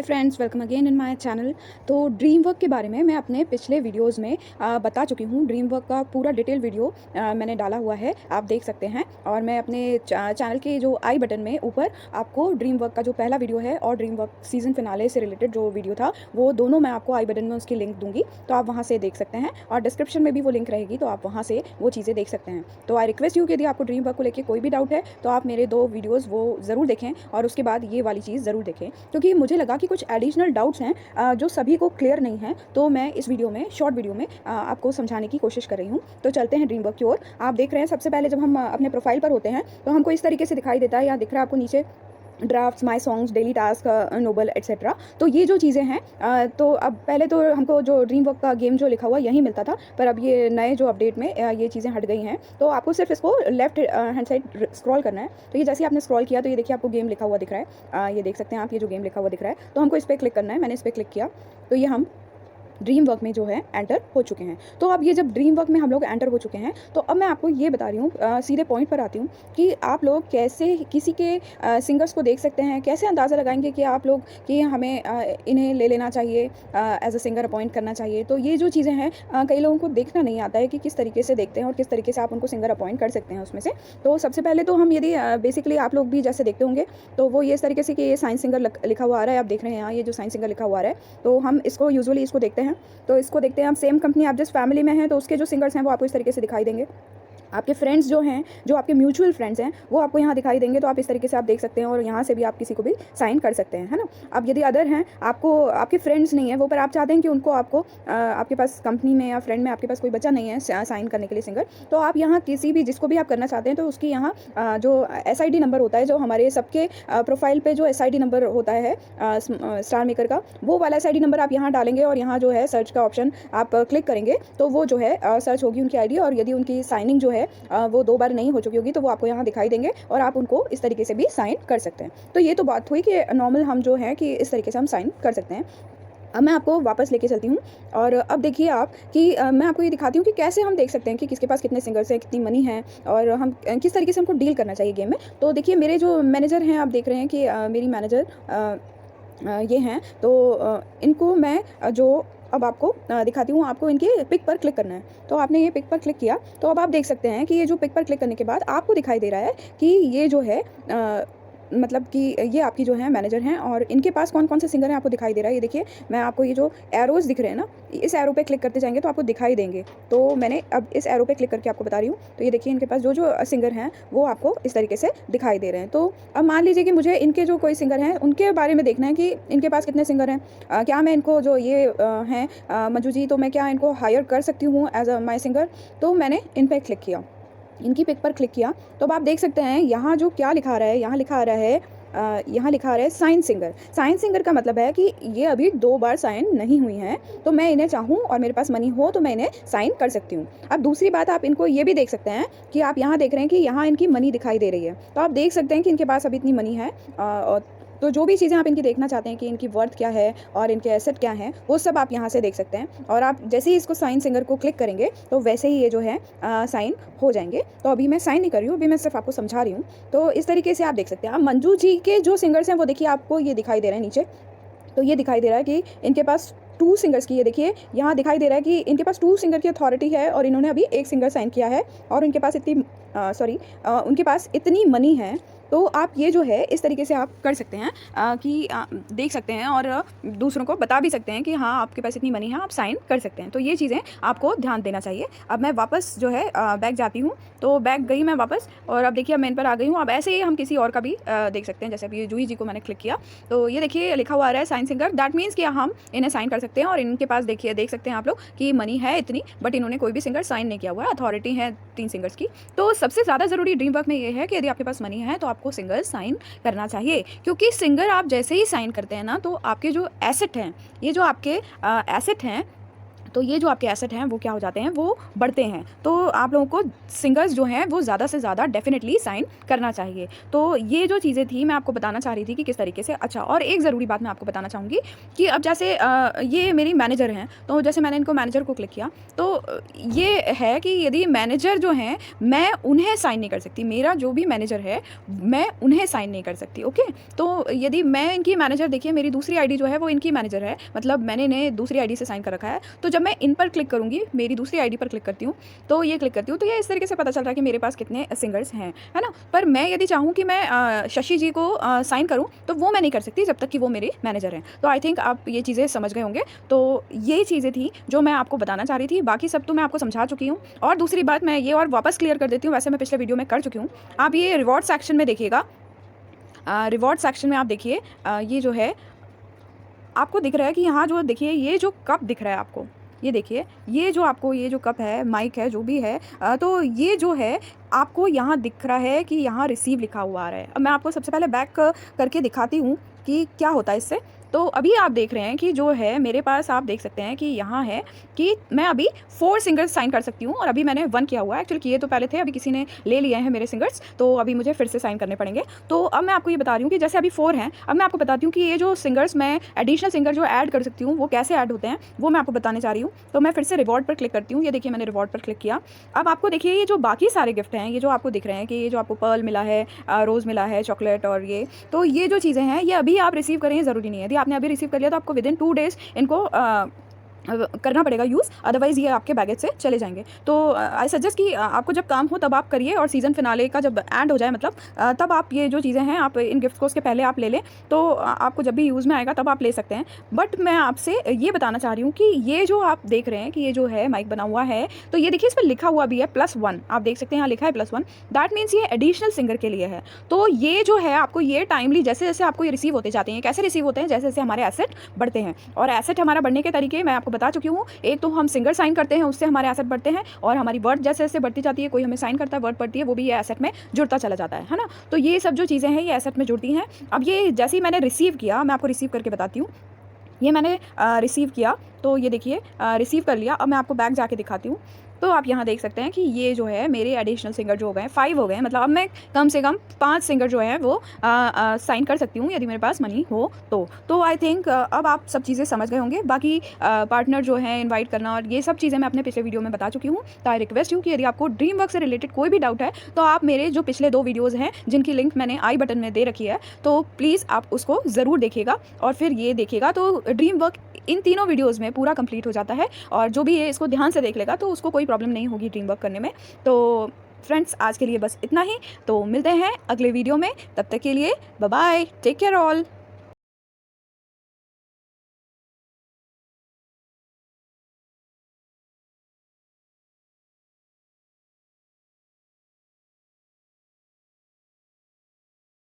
Friends, welcome again in my channel. तो dream work के बारे में मैं अपने पिछले वीडियोस में बता चुकी हूँ। ड्रीम वर्क का पूरा डिटेल वीडियो मैंने डाला हुआ है, आप देख सकते हैं। और मैं अपने चैनल के जो आई बटन में ऊपर आपको ड्रीम वर्क का जो पहला वीडियो है और ड्रीम वर्क सीज़न फिनाले से रिलेटेड जो वीडियो था वो दोनों मैं आपको आई बटन में उसकी लिंक दूँगी, तो आप वहाँ से देख सकते हैं। और डिस्क्रिप्शन में भी वो लिंक रहेगी, तो आप वहाँ से वो चीज़ें देख सकते हैं। तो आई रिक्वेस्ट यू कि यदि आपको ड्रीम वर्क को लेकर कोई भी डाउट है तो आप मेरे 2 वीडियोज़ वो ज़रूर देखें और उसके बाद ये वाली चीज़ ज़रूर देखें, क्योंकि मुझे लगा कि कुछ एडिशनल डाउट्स हैं जो सभी को क्लियर नहीं हैं। तो मैं इस वीडियो में, शॉर्ट वीडियो में आपको समझाने की कोशिश कर रही हूँ। तो चलते हैं ड्रीम वर्क की ओर। आप देख रहे हैं सबसे पहले जब हम अपने प्रोफाइल पर होते हैं तो हमको इस तरीके से दिखाई देता है, या दिख रहा है आपको नीचे drafts, my songs, daily task, noble etcetera. तो ये जो चीज़ें हैं, तो अब पहले तो हमको जो ड्रीम वर्क का गेम जो लिखा हुआ यहीं मिलता था, पर अब ये नए जो अपडेट में ये चीज़ें हट गई हैं। तो आपको सिर्फ इसको लेफ्ट हैंड साइड स्क्रॉल करना है। तो ये जैसे ही आपने स्क्रॉल किया तो ये देखिए आपको गेम लिखा हुआ दिख रहा है। ये देख सकते हैं आप, ये जो गेम लिखा हुआ दिख रहा है, तो हमको इस पर क्लिक करना है। मैंने इस पर क्लिक किया तो ये हम ड्रीम वर्क में जो है एंटर हो चुके हैं। तो अब ये जब ड्रीम वर्क में हम लोग एंटर हो चुके हैं तो अब मैं आपको ये बता रही हूँ, सीधे पॉइंट पर आती हूँ कि आप लोग कैसे किसी के सिंगर्स को देख सकते हैं, कैसे अंदाज़ा लगाएंगे कि आप लोग कि हमें इन्हें ले लेना चाहिए, एज अ सिंगर अपॉइंट करना चाहिए। तो ये जो चीज़ें हैं कई लोगों को देखना नहीं आता है कि किस तरीके से देखते हैं और किस तरीके से आप उनको सिंगर अपॉइंट कर सकते हैं उसमें से। तो सबसे पहले तो हम यदि बेसिकली आप लोग भी जैसे देखते होंगे तो वो ये इस तरीके से कि ये साइंस सिंगर लिखा हुआ आ रहा है, आप देख रहे हैं यहाँ ये जो साइंस सिंगर लिखा हुआ आ रहा है। तो हम इसको यूजुअली इसको देखते हैं। तो इसको देखते हैं, आप सेम कंपनी, आप जिस फैमिली में हैं तो उसके जो सिंगर्स हैं वो आपको इस तरीके से दिखाई देंगे। आपके फ्रेंड्स जो हैं, जो आपके म्यूचुअल फ्रेंड्स हैं, वो आपको यहाँ दिखाई देंगे। तो आप इस तरीके से आप देख सकते हैं और यहाँ से भी आप किसी को भी साइन कर सकते हैं, है ना। अब यदि अदर हैं, आपको आपके फ्रेंड्स नहीं है वो, पर आप चाहते हैं कि उनको आपको आपके पास कंपनी में या फ्रेंड में आपके पास कोई बच्चा नहीं है साइन करने के लिए सिंगर, तो आप यहाँ किसी भी जिसको भी आप करना चाहते हैं तो उसकी यहाँ जो SID नंबर होता है, जो हमारे सबके प्रोफाइल पर जो SID नंबर होता है स्टार मेकर का, वो वाला SID नंबर आप यहाँ डालेंगे और यहाँ जो है सर्च का ऑप्शन आप क्लिक करेंगे तो वो जो है सर्च होगी उनकी ID। और यदि उनकी साइनिंग जो है वो 2 बार नहीं हो चुकी होगी तो वो आपको यहाँ दिखाई देंगे और आप उनको इस तरीके से भी साइन कर सकते हैं। तो ये तो बात हुई कि नॉर्मल हम जो है कि इस तरीके से हम साइन कर सकते हैं। अब मैं आपको वापस लेके चलती हूँ और अब देखिए आप कि मैं आपको ये दिखाती हूँ कि कैसे हम देख सकते हैं कि किसके पास कितने सिंगर्स हैं, कितनी मनी है और हम किस तरीके से हमको डील करना चाहिए गेम में। तो देखिए मेरे जो मैनेजर हैं, आप देख रहे हैं कि मेरी मैनेजर ये हैं। तो इनको मैं जो अब आपको दिखाती हूँ, आपको इनके पिक पर क्लिक करना है। तो आपने ये पिक पर क्लिक किया तो अब आप देख सकते हैं कि ये जो पिक पर क्लिक करने के बाद आपको दिखाई दे रहा है कि ये जो है मतलब कि ये आपकी जो है मैनेजर हैं और इनके पास कौन कौन से सिंगर हैं आपको दिखाई दे रहा है। ये देखिए मैं आपको ये जो एरोज़ दिख रहे हैं ना, इस एरो पे क्लिक करते जाएंगे तो आपको दिखाई देंगे। तो मैंने अब इस एरो पे क्लिक करके आपको बता रही हूँ। तो ये देखिए इनके पास जो जो सिंगर हैं वो आपको इस तरीके से दिखाई दे रहे हैं। तो अब मान लीजिए कि मुझे इनके जो कोई सिंगर हैं उनके बारे में देखना है कि इनके पास कितने सिंगर हैं। क्या मैं इनको जो ये हैं मंजू जी, तो मैं क्या इनको हायर कर सकती हूँ एज अ माई सिंगर। तो मैंने इन पर क्लिक किया, इनकी पिक पर क्लिक किया। तो अब आप देख सकते हैं यहाँ जो क्या लिखा आ रहा है, यहाँ लिखा आ रहा है यहाँ लिखा आ रहा है साइन सिंगर। साइन सिंगर का मतलब है कि ये अभी 2 बार साइन नहीं हुई हैं, तो मैं इन्हें चाहूँ और मेरे पास मनी हो तो मैं इन्हें साइन कर सकती हूँ। अब दूसरी बात, आप इनको ये भी देख सकते हैं कि आप यहाँ देख रहे हैं कि यहाँ इनकी मनी दिखाई दे रही है। तो आप देख सकते हैं कि इनके पास अभी इतनी मनी है। और तो जो भी चीज़ें आप इनकी देखना चाहते हैं कि इनकी वर्थ क्या है और इनके एसेट क्या हैं, वो सब आप यहाँ से देख सकते हैं। और आप जैसे ही इसको साइन सिंगर को क्लिक करेंगे तो वैसे ही ये जो है साइन हो जाएंगे। तो अभी मैं साइन नहीं कर रही हूँ, अभी मैं सिर्फ आपको समझा रही हूँ। तो इस तरीके से आप देख सकते हैं। अब मंजू जी के जो सिंगर्स हैं वो देखिए आपको ये दिखाई दे रहे हैं नीचे। तो ये दिखाई दे रहा है कि इनके पास 2 सिंगर्स की, ये देखिए यहाँ दिखाई दे रहा है कि इनके पास 2 सिंगर की अथॉरिटी है और इन्होंने अभी 1 सिंगर साइन किया है और इनके पास इतनी उनके पास इतनी मनी है। तो आप ये जो है इस तरीके से आप कर सकते हैं कि देख सकते हैं और दूसरों को बता भी सकते हैं कि हाँ आपके पास इतनी मनी है, आप साइन कर सकते हैं। तो ये चीज़ें आपको ध्यान देना चाहिए। अब मैं वापस जो है बैक जाती हूँ। तो बैक गई मैं वापस और अब देखिए अब मैं इन पर आ गई हूँ। अब ऐसे ही हम किसी और का भी देख सकते हैं। जैसे अभी जूही जी को मैंने क्लिक किया तो ये देखिए लिखा हुआ आ रहा है साइन सिंगर। दैट मीन्स कि हम इन्हें साइन कर सकते हैं और इनके पास देखिए देख सकते हैं आप लोग कि मनी है इतनी, बट इन्होंने कोई भी सिंगर साइन नहीं किया हुआ है। अथॉरिटी है 3 सिंगर्स की। तो सबसे ज़्यादा ज़रूरी ड्रीम वर्क में ये है कि यदि आपके पास मनी है तो आपको सिंगर साइन करना चाहिए, क्योंकि सिंगर आप जैसे ही साइन करते हैं ना तो आपके जो एसेट हैं, ये जो आपके एसेट हैं तो ये जो आपके एसेट हैं वो क्या हो जाते हैं, वो बढ़ते हैं। तो आप लोगों को सिंगर्स जो हैं वो ज़्यादा से ज़्यादा डेफिनेटली साइन करना चाहिए। तो ये जो चीज़ें थी मैं आपको बताना चाह रही थी कि किस तरीके से। अच्छा, और एक ज़रूरी बात मैं आपको बताना चाहूँगी कि अब जैसे ये मेरी मैनेजर हैं, तो जैसे मैंने इनको मैनेजर को क्लिक किया, तो ये है कि यदि मैनेजर जो हैं मैं उन्हें साइन नहीं कर सकती, मेरा जो भी मैनेजर है मैं उन्हें साइन नहीं कर सकती। ओके, तो यदि मैं इनकी मैनेजर, देखिए मेरी दूसरी आईडी जो है वो इनकी मैनेजर है, मतलब मैंने इन्हें दूसरी आईडी से साइन कर रखा है। तो जब मैं इन पर क्लिक करूँगी, मेरी दूसरी आईडी पर क्लिक करती हूँ, तो ये क्लिक करती हूँ, तो ये इस तरीके से पता चल रहा है कि मेरे पास कितने सिंगर्स हैं, है ना। पर मैं यदि चाहूँ कि मैं शशि जी को साइन करूँ, तो वो मैं नहीं कर सकती जब तक कि वो मेरे मैनेजर हैं। तो आई थिंक आप ये चीज़ें समझ गए होंगे। तो यही चीज़ें थी जो मैं आपको बताना चाह रही थी, बाकी सब तो मैं आपको समझा चुकी हूँ। और दूसरी बात मैं ये और वापस क्लियर कर देती हूँ, वैसे मैं पिछले वीडियो में कर चुकी हूँ। आप ये रिवॉर्ड सेक्शन में देखिएगा, रिवॉर्ड सेक्शन में आप देखिए, ये जो है आपको दिख रहा है कि यहाँ जो देखिए ये जो कप दिख रहा है आपको, ये देखिए, ये जो आपको ये जो कप है, माइक है, जो भी है, तो ये जो है आपको यहाँ दिख रहा है कि यहाँ रिसीव लिखा हुआ आ रहा है। अब मैं आपको सबसे पहले बैक करके दिखाती हूँ कि क्या होता है इससे। तो अभी आप देख रहे हैं कि जो है मेरे पास, आप देख सकते हैं कि यहाँ है कि मैं अभी 4 सिंगर्स साइन कर सकती हूँ, और अभी मैंने 1 किया हुआ है। एक्चुअली किए तो पहले थे, अभी किसी ने ले लिए हैं मेरे सिंगर्स, तो अभी मुझे फिर से साइन करने पड़ेंगे। तो अब मैं आपको ये बता रही हूँ कि जैसे अभी 4 हैं, अब मैं आपको बताती हूँ कि ये जो सिंगर्स मैं एडिशनल सिंगर जो ऐड कर सकती हूँ वो कैसे ऐड होते हैं, वो मैं आपको बताने जा रही हूँ। तो मैं फिर से रिवॉर्ड पर क्लिक करती हूँ। ये देखिए मैंने रिवॉर्ड पर क्लिक किया। अब आपको देखिए ये जो बाकी सारे गिफ्ट हैं, ये जो आपको दिख रहे हैं कि ये जो आपको पर्ल मिला है, रोज़ मिला है, चॉकलेट, और ये, तो ये जो चीज़ें हैं ये अभी आप रिसीव करें, ज़रूरी नहीं है। यदि आपने अभी रिसीव कर लिया तो आपको विदिन 2 डेज़ इनको करना पड़ेगा यूज़, अदरवाइज़ ये आपके बैगेज से चले जाएंगे। तो आई सजेस्ट कि आपको जब काम हो तब आप करिए, और सीज़न फिनाले का जब एंड हो जाए, मतलब तब आप ये जो चीज़ें हैं आप इन गिफ्ट को उसके पहले आप ले लें, तो आपको जब भी यूज़ में आएगा तब आप ले सकते हैं। बट मैं आपसे ये बताना चाह रही हूँ कि ये जो आप देख रहे हैं कि ये जो है माइक बना हुआ है, तो ये देखिए इस पर लिखा हुआ भी है +1, आप देख सकते हैं यहाँ लिखा है +1, दैट मीन्स ये एडिशनल सिंगर के लिए है। तो ये जो है आपको ये टाइमली, जैसे जैसे आपको ये रिसीव होते जाते हैं, कैसे रिसीव होते हैं, जैसे जैसे हमारे एसेट बढ़ते हैं। और एसेट हमारा बढ़ने के तरीके मैं आपको बता चुकी हूँ। एक तो हम सिंगर साइन करते हैं, उससे हमारे एसेट बढ़ते हैं, और हमारी वर्ड जैसे जैसे बढ़ती जाती है, कोई हमें साइन करता है, वर्ड बढ़ती है, वो भी ये एसेट में जुड़ता चला जाता है ना। तो ये सब जो चीज़ें हैं ये एसेट में जुड़ती हैं। अब ये जैसे ही मैंने रिसीव किया, मैं आपको रिसीव करके बताती हूँ। ये मैंने रिसीव किया, तो ये देखिए रिसीव कर लिया। अब मैं आपको बैक जाके दिखाती हूँ। तो आप यहाँ देख सकते हैं कि ये जो है मेरे एडिशनल सिंगर जो हो गए 5 हो गए हैं, मतलब अब मैं कम से कम 5 सिंगर जो है वो साइन कर सकती हूँ यदि मेरे पास मनी हो तो आई थिंक अब आप सब चीज़ें समझ गए होंगे। बाकी पार्टनर जो है इनवाइट करना और ये सब चीज़ें मैं अपने पिछले वीडियो में बता चुकी हूँ। तो आई रिक्वेस्ट हूँ कि यदि आपको ड्रीम वर्क से रिलेटेड कोई भी डाउट है तो आप मेरे जो पिछले 2 वीडियोज़ हैं जिनकी लिंक मैंने आई बटन में दे रखी है, तो प्लीज़ आप उसको ज़रूर देखिएगा और फिर ये देखिएगा। तो ड्रीम वर्क इन तीनों वीडियोज़ में पूरा कंप्लीट हो जाता है, और जो भी ये इसको ध्यान से देख लेगा तो उसको कोई प्रॉब्लम नहीं होगी ड्रीम वर्क करने में। तो फ्रेंड्स, आज के लिए बस इतना ही। तो मिलते हैं अगले वीडियो में, तब तक के लिए bye bye, take care all.